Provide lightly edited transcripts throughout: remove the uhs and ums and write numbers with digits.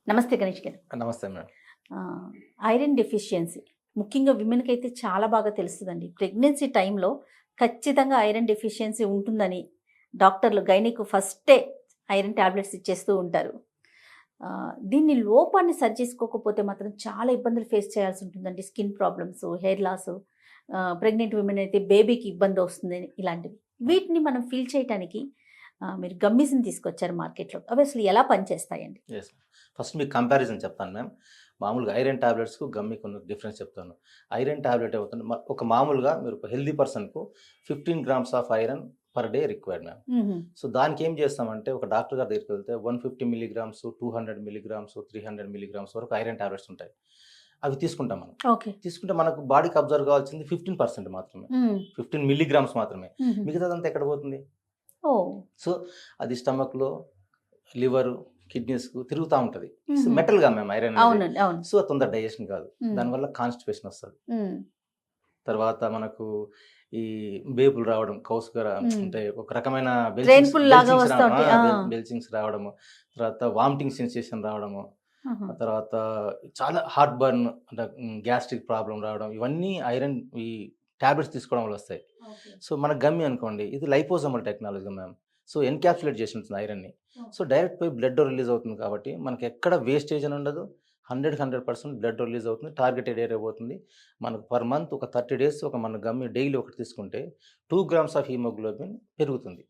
నమస్తే గణేష్ గారు. నమస్తే మేడం. ఐరన్ డెఫిషియన్సీ ముఖ్యంగా విమెన్‌కి అయితే చాలా బాగా తెలుస్తదండి. ప్రెగ్నెన్సీ టైంలో ఖచ్చితంగా ఐరన్ డెఫిషియన్సీ ఉంటుందని డాక్టర్లు గైనిక్ ఫస్టే ఐరన్ టాబ్లెట్స్ ఇచ్చేస్తూ ఉంటారు. దీన్ని లోపాన్ని సరి చేసుకోకపోతే మాత్రం చాలా ఇబ్బందులు ఫేస్ చేయాల్సి ఉంటుందండి. Skin problems, hair loss, pregnant women అయితే బేబీకి ఇబ్బంది వస్తుంది ఇలాంటివి. వీటిని మనం ఫిల్ చేయటానికి మీరు గమ్మీస్‌ని తీసుకొచ్చారు మార్కెట్‌లో. అవి అసలు ఎలా పనిచేస్తాయండి? యెస్. ఫస్ట్ మీకు కంపారిజన్ చెప్తాను మ్యామ్. మామూలుగా ఐరన్ టాబ్లెట్స్‌కు గమ్మికి ఉన్న డిఫరెన్స్ చెప్తాను. ఐరన్ టాబ్లెట్ అవుతుంది ఒక మామూలుగా మీరు ఒక హెల్తీ పర్సన్‌కు 15 grams of iron per day required ma'am. హుహు. సో దానికి ఏం చేస్తామంటే ఒక డాక్టర్ గారి దగ్గరికి వెళ్తే 150 మిల్లీగ్రామ్స్, 200 మిల్లీగ్రామ్స్, 300 మిల్లీగ్రామ్స్ వరకు ఐరన్ టాబ్లెట్స్ ఉంటాయి. అవి తీసుకుంటాం మనం. ఓకే. తీసుకుంటే మనకు బాడీకి అబ్జర్వ్ కావాల్సింది 15% మాత్రమే. హ్మ్. 15 మిల్లీగ్రామ్స్ మాత్రమే. హుహు. మిగతాదంతా ఎక్కడ పోతుంది? ఓహ్! సో అది స్టమక్‌లో, లివరు, కిడ్నీస్‌కు తిరుగుతా ఉంటది. సో హుహు. మెటల్‌గా మ్యామ్ ఐరన్ అనేది. అవునండి. అవును. సో తొందర డైజెషన్ కాదు. హ్మ్. దానివల్ల కాన్‌స్టిపేషన్ వస్తది. హ్మ్. తర్వాత మనకు ఈ బేపులు రావడం, కౌసుగర హ్మ్. అంటే ఒక రకమైన ట్రైన్‌పుల్ లాగా వస్తా ఉంటాయి. ఆ! బెల్చింగ్స్ రావడము, తర్వాత వామిటింగ్ సెన్సేషన్ రావడము, ఆహా! ఆ తర్వాత చాలా హార్ట్ బర్న్ అంటే గ్యాస్ట్రిక్ ప్రాబ్లమ్ రావడం, ఇవన్నీ ఐరన్ ఈ టాబ్లెట్స్ తీసుకోవడం వల్ల వస్తాయి. ఓకే. సో మన గమ్మి అనుకోండి ఇది liposomal technology ma'am. So encapsulate చేసి ఉంటుంది ఐరన్‌ని. సో డైరెక్ట్ పోయి బ్లడ్‌లో రిలీజ్ అవుతుంది కాబట్టి మనకి ఎక్కడ వేస్టేజ్ అని ఉండదు. 100% బ్లడ్ రిలీజ్ అవుతుంది. టార్గెటెడ్ ఏరియా పోతుంది. మనకు పర్ మంత్ ఒక 30 డేస్ ఒక మన గమ్మి డైలీ ఒకటి తీసుకుంటే 2 గ్రామ్స్ ఆఫ్ హిమోగ్లోబిన్ పెరుగుతుంది.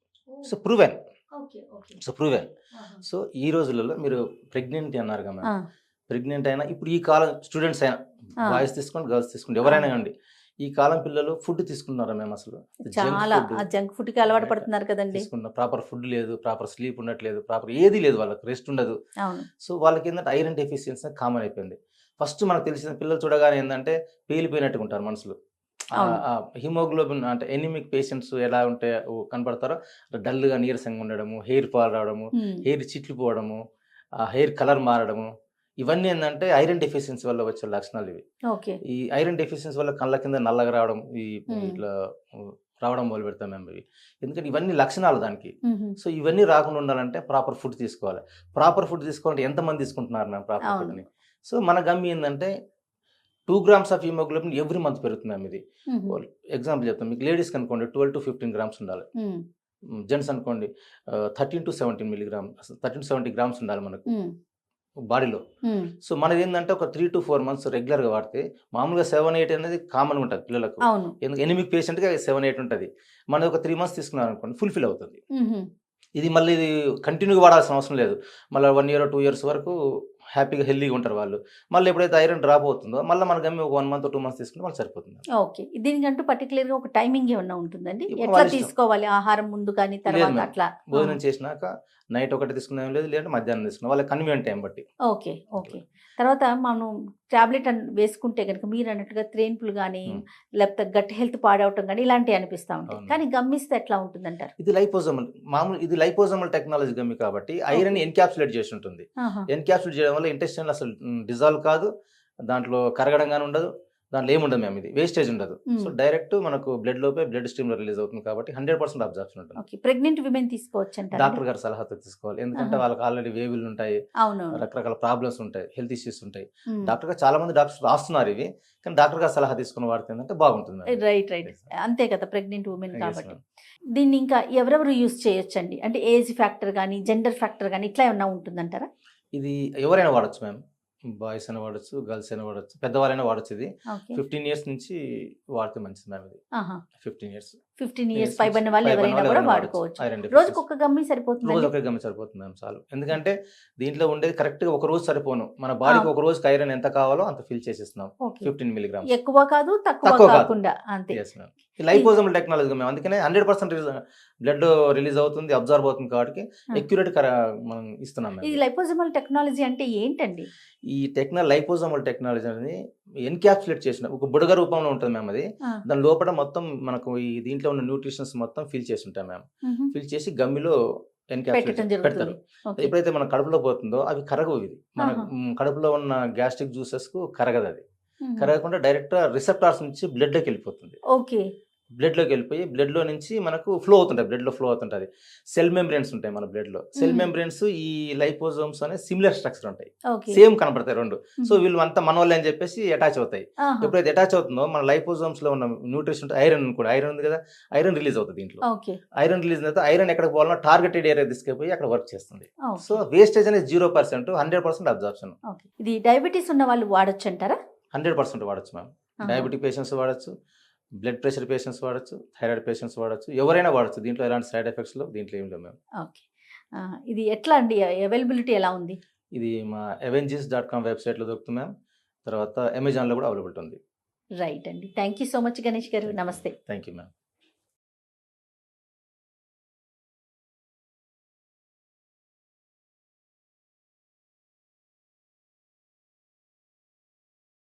So proven. Okay. Okay. So proven. ఆహా! సో ఈ రోజులలో మీరు ప్రెగ్నెంట్ అన్నారు కదా ఆ! మ్యామ్. ప్రెగ్నెంట్ అయినా ఇప్పుడు ఈ కాలం స్టూడెంట్స్ అయినా ఆ! బాయ్స్ తీసుకోండి, గర్ల్స్ తీసుకోండి ఎవరైనా కాండి. ఈ కాలం పిల్లలు ఫుడ్ తీసుకుంటున్నారా మేము అసలు? జంక్ చాలా ఫుడ్ జంక్ ఫుడ్‌కి అలవాటు పడుతున్నారు కదండీ! తీసుకున్న ప్రాపర్ ఫుడ్ లేదు, ప్రాపర్ స్లీప్ ఉండట్లేదు, ప్రాపర్ ఏది లేదు వాళ్ళకి రెస్ట్ ఉండదు. అవును. సో వాళ్ళకేందంటే ఐరన్ డెఫిషియన్సీ కామన్ అయిపోయింది. ఫస్ట్ మనకు తెలిసిన పిల్లలు చూడగానే ఏందంటే పేలిపోయినట్టుగా ఉంటారు మనుషులు. అవును. హిమోగ్లోబిన్ అంటే ఎనిమిక్ పేషెంట్స్ ఎలా ఉంటే కనపడతారో డల్‌గా నీరసంగా ఉండడము, హెయిర్ ఫాల్ రావడము, హ్మ్. హెయిర్ చిట్లి పోవడము, హెయిర్ కలర్ మారడము, ఇవన్నీ ఏందంటే ఐరన్ డెఫిషియన్సీ వల్ల వచ్చే లక్షణాలు ఇవి. ఓకే. ఈ ఐరన్ డెఫిషియన్సీ వల్ల కళ్ళ కింద నల్లగా రావడం, హ్మ్. ఇట్లా రావడం మొదలుపెడతాం మేము ఇవి. ఎందుకంటే ఇవన్నీ లక్షణాలు దానికి. హుహు. సో ఇవన్నీ రాకుండా ఉండాలంటే ప్రాపర్ ఫుడ్ తీసుకోవాలి. ప్రాపర్ ఫుడ్ తీసుకోవాలంటే ఎంతమంది తీసుకుంటున్నారు మ్యామ్ ప్రాపర్ అవును. ఫుడ్‌ని? సో మన గమ్మి ఏందంటే 2 grams of haemoglobin every month పెరుగుతుంది మ్యామ్ ఇది. హుహు. ఎగ్జాంపుల్ చెప్తాను. మీకు లేడీస్‌కి అనుకోండి 12-15 గ్రామ్స్ ఉండాలి. హ్మ్. జెంట్స్ అనుకోండి 13-17 మిల్లీగ్రామ్ 13-70 గ్రామ్స్ ఉండాలి మనకు హ్మ్. బాడీలో. హ్మ్. సో మనదేందంటే ఒక 3-4 మంత్స్ రెగ్యులర్‌గా వాడితే మామూలుగా 7, 8 అనేది కామన్‌గా ఉంటది పిల్లలకు. అవును. ఎందుకు ఎనీమిక్ పేషెంట్‌కి 7, 8 ఉంటది. మనది ఒక 3 మంత్స్ తీసుకున్నారనుకోండి ఫుల్‌ఫిల్ అవుతుంది. హుహు. ఇది కంటిన్యూ‌గా వాడాల్సిన అవసరం లేదు. మళ్ళా 1 ఇయర్, 2 ఇయర్స్ వరకు హ్యాపీగా హెల్తీగా ఉంటారు వాళ్ళు. మళ్ళీ ఎప్పుడైతే ఐరన్ డ్రాప్ అవుతుందో మళ్ళా మన గమ్మి ఒక 1 మంత్, 2 మంత్స్ తీసుకుంటే వాళ్ళకి సరిపోతుంది. ఓకే. దీనికంటూ పర్టిక్యులర్‌గా ఒక టైమింగ్ ఏమన్నా ఉంటుందండి? ఇప్పుడు ఎట్లా వాళ్ళ ఇష్టం. తీసుకోవాలి? ఆహారం ముందు కానీ, లేదు తర్వాత మ్యామ్. అట్లా? భోజనం చేసినాక నైట్ ఒకటి తీసుకున్నా ఏం లేదు. లేదంటే మధ్యాహ్నం తీసుకున్నా. వాళ్ళ కన్వీనియంట్ టైం బట్టి. ఓకే. ఓకే. తర్వాత మనం టాబ్లెట్ వేసుకుంటే గనుక మీరన్నట్టుగా త్రేన్పులు గానీ, హ్మ్. లేకపోతే గట్ హెల్త్ పాడవటం గానీ, ఇలాంటివి అనిపిస్తా ఉంటాయి. అవును. కానీ గమ్మిస్తే ఎట్లా ఉంటుందంటారు? ఇది లైపోజోమల్. ఇది లైపోజోమల్ టెక్నాలజీ గమ్మి కాబట్టి ఐరన్ ఓకే. ఎన్‌క్యాప్సులేట్ చేసి ఉంటుంది. ఆహా! ఎన్‌క్యాప్సులేట్ చేయడం వల్ల ఇంటెస్టైన్‌లో అసలు డిజాల్వ్ కాదు. దాంట్లో కరగడం గాని ఉండదు. దాంట్లో ఏముండదు మ్యామ్ ఇది. వేస్టేజ్ ఉండదు. సో హ్మ్. డైరెక్ట్ మనకు బ్లడ్‌లోపే బ్లడ్ స్ట్రీమ్‌లో రిలీజ్ అవుతుంది కాబట్టి 100% అబ్జార్ప్షన్ ఉంటుంది. ఓకే. ప్రెగ్నెంట్ విమెన్ తీసుకోవచ్చంటారండి? డాక్టర్ గారి సలహాతో తీసుకోవాలి. ఎందుకంటే ఆహా! వాళ్ళకి ఆల్రెడీ వేవులుంటాయి. అవునవును. రకరకాల ప్రాబ్లమ్స్ ఉంటాయి. హెల్త్ ఇష్యూస్ ఉంటాయి. హ్మ్. చాలా మంది డాక్టర్స్ రాస్తున్నారు ఇవి. కానీ డాక్టర్ గారి సలహా తీసుకొని వాడితే ఏందంటే బాగుంటుంది మ్యామ్ ఇది. రైట్. రైట్. యెస్. అంతే కదా! ప్రెగ్నెంట్ వుమెన్ యెస్ కాబట్టి. మ్యామ్. దీన్ని ఇంకా ఎవరెవరు యూజ్ చేయొచ్చండి? అంటే ఏజ్ ఫ్యాక్టర్ గానీ, జెండర్ ఫ్యాక్టర్ గానీ ఇట్లా ఏమన్నా ఉంటుందంటారా? ఇది ఎవరైనా వాడొచ్చు మ్యామ్. బాయ్స్ అయినా వాడొచ్చు, గర్ల్స్ అయినా వాడొచ్చు, పెద్దవారైనా వాడొచ్చు ఇది. ఓకే. 15 ఇయర్స్ నుంచి వాడితే మంచిది మ్యామ్ ఇది. ఆహా! 15 ఇయర్స్. 15 ఇయర్స్ ఇయర్స్ నుంచి పైబడిన వాళ్ళు పైబడిన ఎవరైనా వాళ్ళు కూడా ఎవరైనా వాడొచ్చు. వాడుకోవచ్చు. Iron deficiency. రోజుకొక గమ్మి సరిపోతుందండి? రోజు ఒకే గమ్మి సరిపోతుంది మ్యామ్ చాలు. ఎందుకంటే దీంట్లో ఉండేది కరెక్ట్‌గా ఒక రోజు సరిపోను. మన బాడీకి ఆ! ఒక రోజుకి ఐరన్ ఎంత కావాలో అంత ఫిల్ చేసేస్తున్నాం. ఓకే. 15 మిల్లీగ్రామ్స్. ఎక్కువ కాదు, తక్కువ తక్కువ కాదు. కాకుండా అంతే. Yes ma'am. ఈ ఇ లైపోజోమల్ టెక్నాలజీ మేము అందుకనే 100% బ్లడ్ రిలీజ్ అవుతుంది, అబ్జార్బ్ అవుతుంది కాబట్టి ఆ! అక్యురేట్ మనం ఇస్తున్నాం మ్యామ్ ఈ ఇది. లైపోజోమల్ టెక్నాలజీ అంటే ఏంటండి? ఈ లైపోజోమల్ టెక్నాలజీ అనేది ఎన్‌క్యాప్సులేట్ చేసిన ఒక బుడగ రూపంలో ఉంటుంది మ్యామ్ అది. ఆ! దాని లోపల మొత్తం మనకు ఈ దీంట్లో ఉన్న న్యూట్రిషన్స్ మొత్తం ఫిల్ చేసి ఉంటాయి మ్యామ్. హుహు. ఫిల్ చేసి గమ్మిలో ఎన్‌క్యాప్సులేట్ పెట్టటం పెడతారు. జరుగుతుంది. ఓకే. ఎప్పుడైతే మన కడుపులో పోతుందో అవి కరగవు ఇది. మన ఆహా! కడుపులో ఉన్న గ్యాస్ట్రిక్ జ్యూసెస్‌కు కరగదది. హుహు. కరగకుండా డైరెక్ట్‌గా రిసెప్టార్స్ నుంచి బ్లడ్‌లోకి వెళ్ళిపోతుంది. ఓకే. బ్లడ్లోకి వెళ్ళిపోయి బ్లడ్లో నుంచి మనకు ఫ్లో అవుతుంటుంది, బ్లడ్లో ఫ్లో అవుతుంటుంది. సెల్ మెంబ్రెన్స్ ఉంటాయి మన బ్లడ్లో. సెల్ మెంబ్రెన్స్ ఈ లైపోజోమ్స్ అనే సిమిలర్ స్ట్రక్చర్ ఉంటాయి, ఓకే. సేమ్ కనపడతాయి రెండు. సో వీళ్ళు అంతా మనోళ్ళే అని చెప్పేసి అటాచ్ అవుతాయి. ఆహా. ఎప్పుడైతే అటాచ్ అవుతుందో మన లైపోజోమ్స్ లో ఉన్న న్యూట్రిషన్ ఉంటుంది, ఐరన్ కూడా, ఐరన్ ఉంది కదా, ఐరన్ రిలీజ్ అవుతుంది దీంట్లో. ఓకే. ఐరన్ రిలీజ్ అయితే ఐరన్ ఎక్కడికి పోవాలన్నా టార్గెటెడ్ ఏరియా తీసుకెళ్ళిపోయి అక్కడ వర్క్ చేస్తుంది. ఓకే. సో వేస్టేజ్ అనేది 0%, 100% అబ్జార్ప్షన్. ఓకే. ఇది డయాబెటీస్ ఉన్న వాళ్ళు వాడొచ్చు అంటారా? 100% వాడచ్చు మ్యామ్. డయాబెటిక్ పేషెంట్స్ వాడచ్చు, బ్లడ్ ప్రెషర్ పేషెంట్స్ వాడచ్చు, థైరాయిడ్ పేషెంట్స్ వాడచ్చు, ఎవరైనా వాడచ్చు. దీంట్లో ఎలాంటి సైడ్ ఎఫెక్ట్స్ లో దీంట్లో ఏం లేవు మ్యామ్. ఓకే. ఇది ఎట్లా అండి, అవైలబిలిటీ ఎలా ఉంది? ఇది మా avengis.com వెబ్సైట్లో దొరుకుతుంది మ్యామ్. తర్వాత అమెజాన్లో కూడా అవైలబిలిటీ ఉంది. రైట్ అండి. Thank you so much Ganesh గారు. నమస్తే. Thank you ma'am.